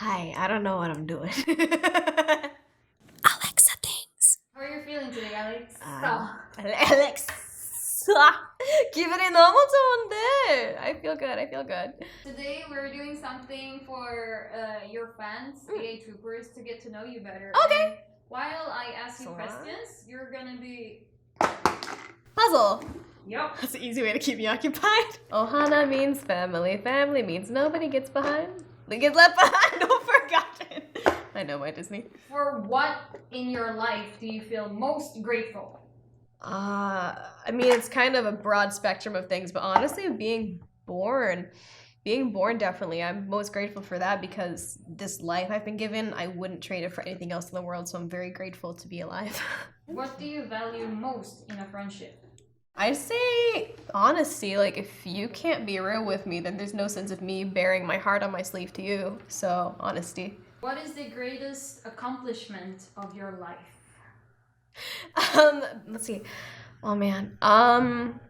Hi, I don't know what I'm doing. AleXa things. How are you feeling today, Alex? AleXa. Keep it in normal tone there. I feel good. Today we're doing something for your fans, A.I Troopers, to get to know you better. Okay. And while I ask you So, questions, you're gonna be... Puzzle. Yup. That's an easy way to keep me occupied. Ohana means family. Family means nobody gets behind. They get left behind or forgotten. I know my Disney. For what in your life do you feel most grateful? I mean, it's kind of a broad spectrum of things, but honestly, being born definitely. I'm most grateful for that because this life I've been given, I wouldn't trade it for anything else in the world, so I'm very grateful to be alive. What do you value most in a friendship? I'd say honesty. Like, if you can't be real with me, then there's no sense of me bearing my heart on my sleeve to you. So, honesty. What is the greatest accomplishment of your life? Let's see. Oh man.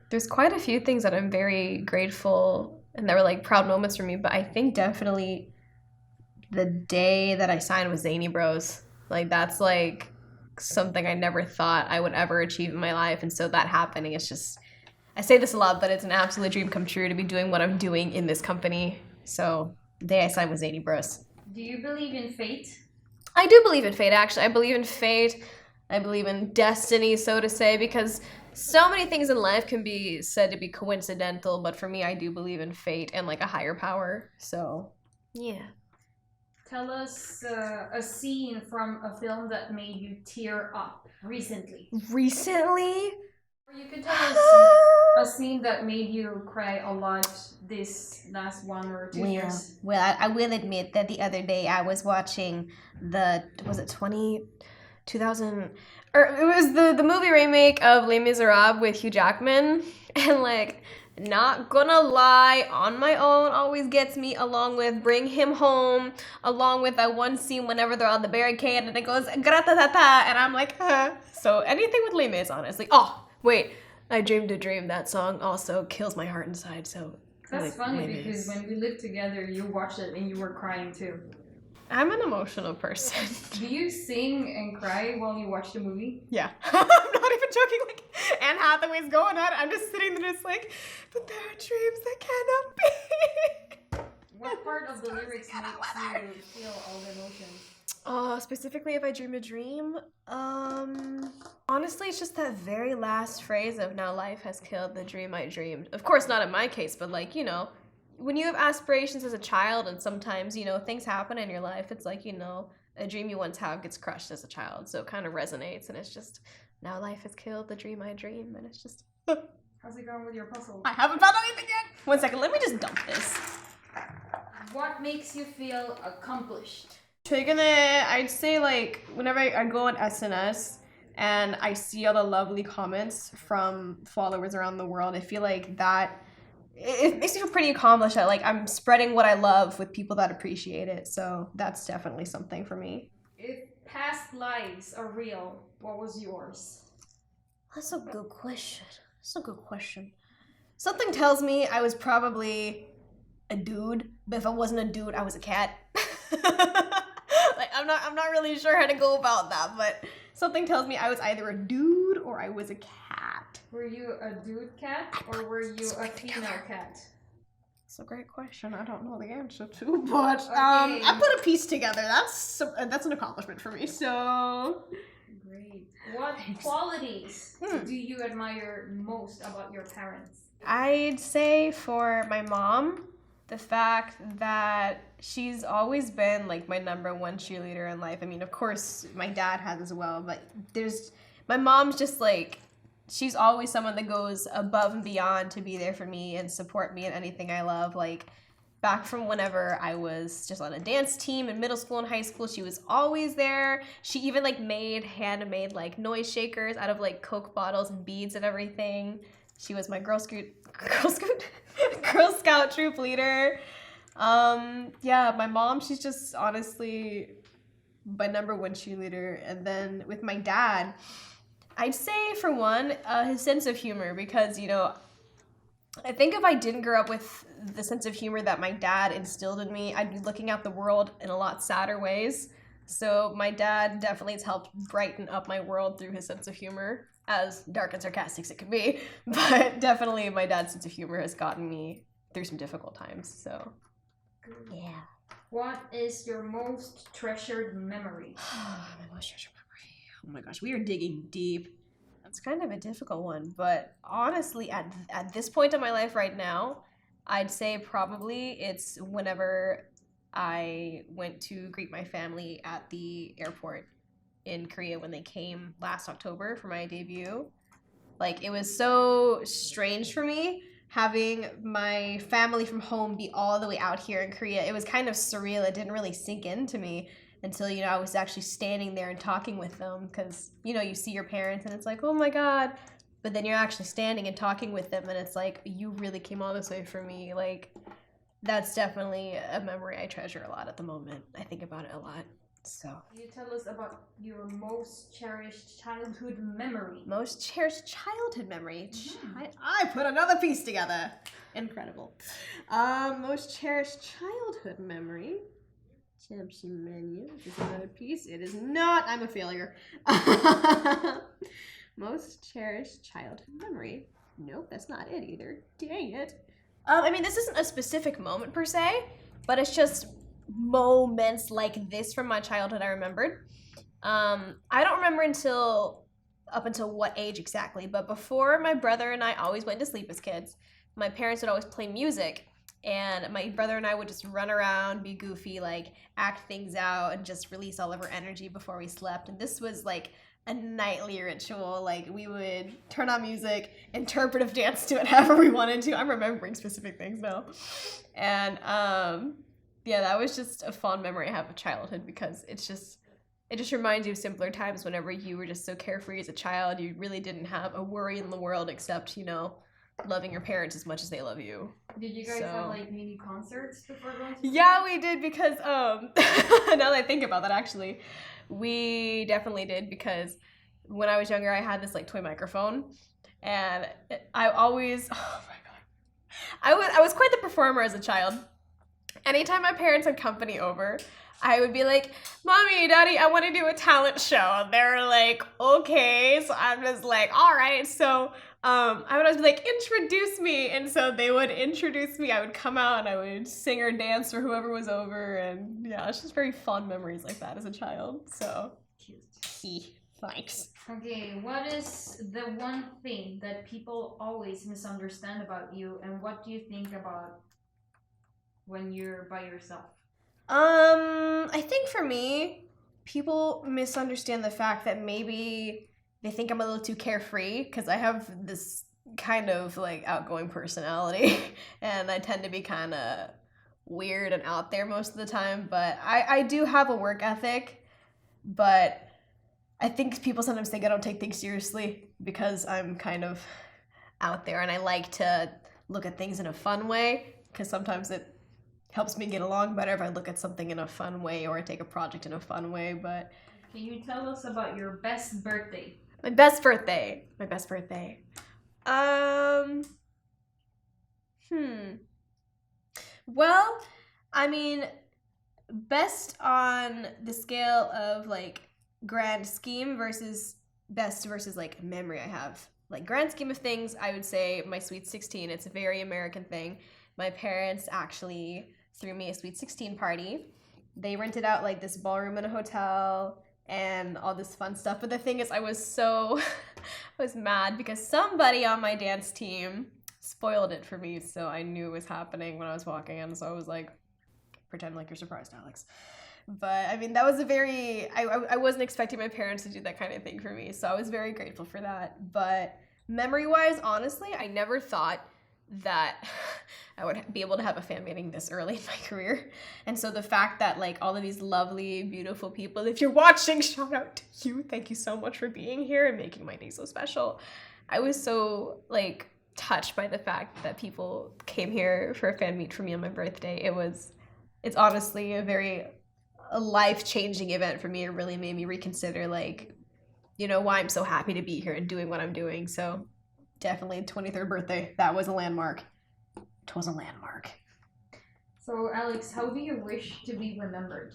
There's quite a few things that I'm very grateful and that were like proud moments for me, but I think definitely the day that I signed with Zany Bros. Like, that's like something I never thought I would ever achieve in my life, and so that happening, it's just, I say this a lot, but it's an absolute dream come true to be doing what I'm doing in this company. So the day I signed with Zany Bros. Do you believe in fate? I do believe in fate, actually. I believe in fate. I believe in destiny, so to say, because so many things in life can be said to be coincidental, but for me, I do believe in fate and like a higher power. So, yeah. Tell us a scene from a film that made you tear up recently. Recently? Or you could tell us a scene that made you cry a lot this last 1 or 2 years. Well, I will admit that the other day I was watching was it 2000, or it was the movie remake of Les Miserables with Hugh Jackman, and like, not gonna lie, On My Own always gets me, along with Bring Him Home, along with that one scene whenever they're on the barricade and it goes gratata, and I'm like, huh. So anything with Les Mis, honestly. Oh, wait, I Dreamed a Dream, that song also kills my heart inside, so. That's like, funny Les because Mis. when we lived together, you watched it and you were crying too. I'm an emotional person. Do you sing and cry while you watch the movie? Yeah. I'm not even joking. Like, Anne Hathaway's going at it. I'm just sitting there just like, but there are dreams that cannot be. What part of the lyrics makes you feel all the emotions? Specifically if I dream a dream, honestly, it's just that very last phrase of now life has killed the dream I dreamed. Of course, not in my case, but like, you know, when you have aspirations as a child and sometimes, you know, things happen in your life, it's like, you know, a dream you once had gets crushed as a child. So it kind of resonates, and it's just, now life has killed the dream I dream, and it's just... How's it going with your puzzle? I haven't found anything yet. 1 second, let me just dump this. What makes you feel accomplished? I'd say like, whenever I go on SNS and I see all the lovely comments from followers around the world, I feel like that, it makes me feel pretty accomplished that like I'm spreading what I love with people that appreciate it. So that's definitely something for me. If past lives are real, what was yours? That's a good question. Something tells me I was probably a dude, but if I wasn't a dude, I was a cat. Like, I'm not really sure how to go about that, but something tells me I was either a dude or I was a cat. Were you a dude cat or were you a female cat? That's a great question. I don't know the answer to, but Okay. I put a piece together. That's an accomplishment for me. So Great. What qualities do you admire most about your parents? I'd say for my mom, the fact that she's always been like my #1 cheerleader in life. I mean, of course, my dad has as well, but my mom's just like, she's always someone that goes above and beyond to be there for me and support me in anything I love. Like, back from whenever I was just on a dance team in middle school and high school, she was always there. She even like handmade like noise shakers out of like Coke bottles and beads and everything. She was my Girl Scout troop leader. Yeah, my mom, she's just honestly my #1 cheerleader. And then with my dad, I'd say for one, his sense of humor, because, you know, I think if I didn't grow up with the sense of humor that my dad instilled in me, I'd be looking at the world in a lot sadder ways. So my dad definitely has helped brighten up my world through his sense of humor, as dark and sarcastic as it can be. But definitely my dad's sense of humor has gotten me through some difficult times. So, yeah. What is your most treasured memory? My most treasured memory. Oh my gosh, we are digging deep. That's kind of a difficult one, but honestly, at this point in my life right now, I'd say probably it's whenever I went to greet my family at the airport in Korea when they came last October for my debut. Like, it was so strange for me having my family from home be all the way out here in Korea. It was kind of surreal. It didn't really sink into me until, you know, I was actually standing there and talking with them, because, you know, you see your parents and it's like, oh my God, but then you're actually standing and talking with them and it's like, you really came all this way for me. Like, that's definitely a memory I treasure a lot at the moment. I think about it a lot. So, Can you tell us about your most cherished childhood memory? most cherished childhood memory. I put another piece together. Incredible. Most cherished childhood memory. Temption menu. Is this another piece? It is not. I'm a failure. Most cherished childhood memory. Nope, that's not it either. Dang it. I mean, this isn't a specific moment per se, but it's just moments like this from my childhood I remembered. I don't remember up until what age exactly, but before, my brother and I always went to sleep as kids. My parents would always play music, and my brother and I would just run around, be goofy, like act things out, and just release all of our energy before we slept. And this was like a nightly ritual. Like, we would turn on music, interpretive dance to it however we wanted to. I'm remembering specific things now. And yeah, that was just a fond memory I have of childhood, because it just reminds you of simpler times whenever you were just so carefree as a child. You really didn't have a worry in the world except, you know, loving your parents as much as they love you. Did you guys have like mini concerts before going to Yeah, we did, because now that I think about that, actually, we definitely did, because when I was younger, I had this like toy microphone, and I always, oh my God, I was quite the performer as a child. Anytime my parents had company over, I would be like, Mommy, Daddy, I want to do a talent show. And they're like, okay. So I'm just like, all right. So I would always be like, introduce me. And so they would introduce me. I would come out and I would sing or dance for whoever was over. And yeah, it's just very fond memories like that as a child. So cute. Thanks. Okay, what is the one thing that people always misunderstand about you, and what do you think about when you're by yourself? I think for me, people misunderstand the fact that maybe they think I'm a little too carefree, because I have this kind of like outgoing personality and I tend to be kind of weird and out there most of the time, but I do have a work ethic, but I think people sometimes think I don't take things seriously because I'm kind of out there and I like to look at things in a fun way, because sometimes it helps me get along better if I look at something in a fun way or I take a project in a fun way. But Can you tell us about your best birthday? my best birthday. Well, I mean, best on the scale of like grand scheme versus best versus like memory I have. Like, grand scheme of things, I would say my Sweet 16. It's a very American thing. My parents actually threw me a Sweet 16 party. They rented out like this ballroom in a hotel and all this fun stuff. But the thing is, I was mad because somebody on my dance team spoiled it for me. So I knew it was happening when I was walking in. So I was like, pretend like you're surprised, Alex. But I mean, that was I wasn't expecting my parents to do that kind of thing for me. So I was very grateful for that. But memory-wise, honestly, I never thought that I would be able to have a fan meeting this early in my career. And so the fact that like all of these lovely, beautiful people, if you're watching, shout out to you. Thank you so much for being here and making my day so special. I was so like touched by the fact that people came here for a fan meet for me on my birthday. It's honestly a life-changing event for me. It really made me reconsider like, you know, why I'm so happy to be here and doing what I'm doing. So definitely 23rd birthday. That was a landmark. it was a landmark. So, Alex, how do you wish to be remembered?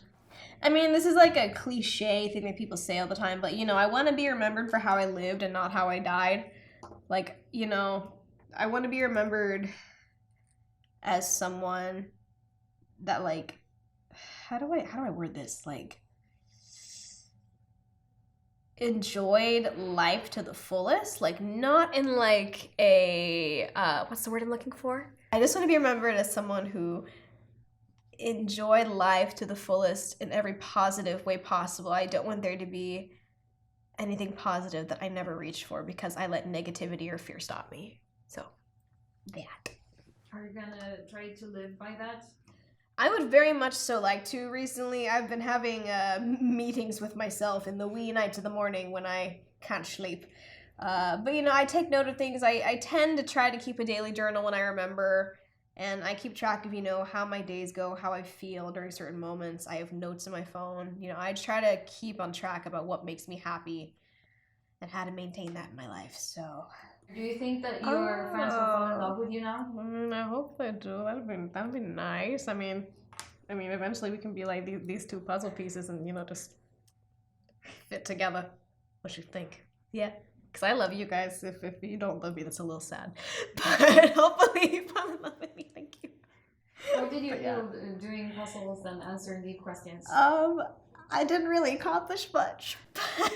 I mean, this is like a cliche thing that people say all the time, but, you know, I want to be remembered for how I lived and not how I died. Like, you know, I want to be remembered as someone that, like, how do I word this? Like, enjoyed life to the fullest, like not in like a what's the word I'm looking for? I just want to be remembered as someone who enjoyed life to the fullest in every positive way possible. I don't want there to be anything positive that I never reached for because I let negativity or fear stop me. So that. Are you gonna try to live by that? I would very much so like to. Recently, I've been having meetings with myself in the wee nights of the morning when I can't sleep. But, you know, I take note of things. I tend to try to keep a daily journal when I remember, and I keep track of, you know, how my days go, how I feel during certain moments. I have notes on my phone. You know, I try to keep on track about what makes me happy and how to maintain that in my life. So, Do you think that your fans will fall in love with you now? I hope they do. That'd be nice. I mean, eventually we can be like these two puzzle pieces and, you know, just fit together. What you think? Yeah. Because I love you guys. If you don't love me, that's a little sad. But hopefully you fall in love with me. Thank you. How did you feel doing puzzles and answering the questions? I didn't really accomplish much, but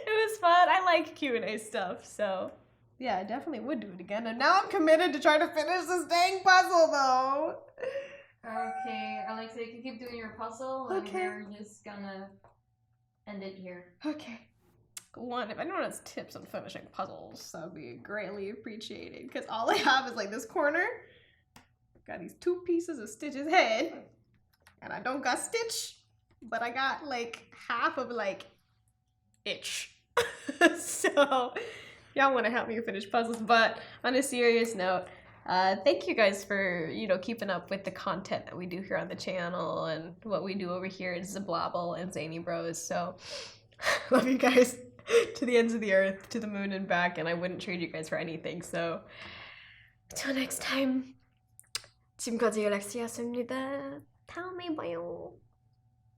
it was fun. I like Q&A stuff, so yeah, I definitely would do it again. And now I'm committed to try to finish this dang puzzle, though. Okay, Alexa, you can keep doing your puzzle, and Okay. we're just gonna end it here. Okay. One, if anyone has tips on finishing puzzles, that would be greatly appreciated. Because all I have is like this corner. Got these two pieces of Stitch's head. And I don't got Stitch, but I got like half of like itch. So y'all want to help me finish puzzles. But on a serious note, thank you guys for, you know, keeping up with the content that we do here on the channel and what we do over here at Zablobble and Zany Bros. So love you guys to the ends of the earth, to the moon and back, and I wouldn't trade you guys for anything. So until next time, 지금까지 AleXa였습니다. 다음에 봐요.